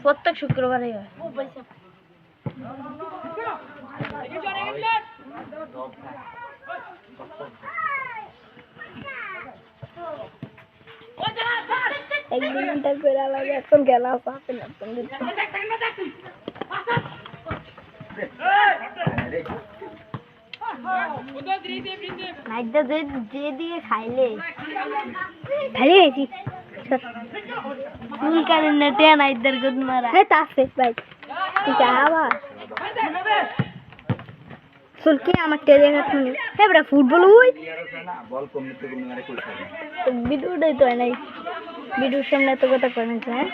প্রত্যেক শুক্রবারে হয়। একদিনটা করে আলাদা এখন গেলা পাবে না নাইটটা যে দিয়ে খাইলে খাইলে গেছি ফুল কারেন না টেয়া নাইটদের গুদ মারা হ্যাঁ তা আছে ভাই ঠিক আবার সুলকি আমার টেরে শুনি হ্যাঁ বড় ফুটবল ওই বল কমতে মারে কই ভিডিওটাই তো নাই ভিডিওর সামনে তো কথা কই না হ্যাঁ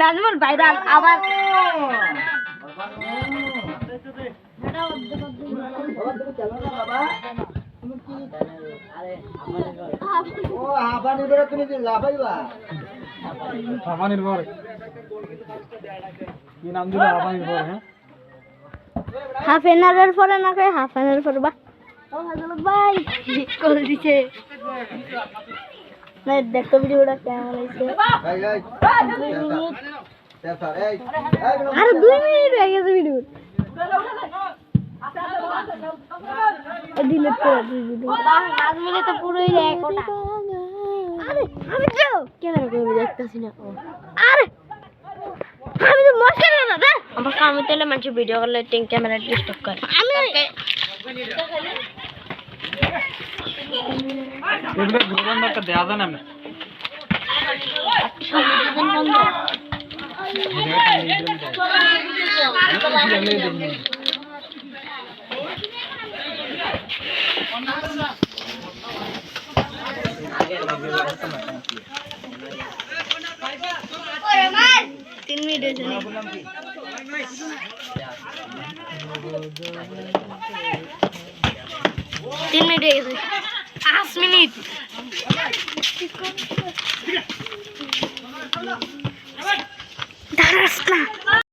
নাজমুল ভাইরাল আবার হাফ এন আওয়ার পরে না খাই হাফ এন আওয়ার পরে বা ভাই কল দিছে না দেখো ভিডিওটা কেমন হয়েছে আরে 2 মিনিট হয়ে গেছে ভিডিও ডিলিট করে দিই ভিডিও আজ মিলে তো পুরোই এক ওটা আরে আমি তো ক্যামেরা করে দেখতেছি না আরে আমি তো মশলা না দে আমার কামে তেলে মানুষ ভিডিও করলে টিং ক্যামেরা ডিস্টার্ব করে আমি এগুলো ঘুরনটা দেয়া যায় না तीन मिनट हो गए 5 मिनट दारास ना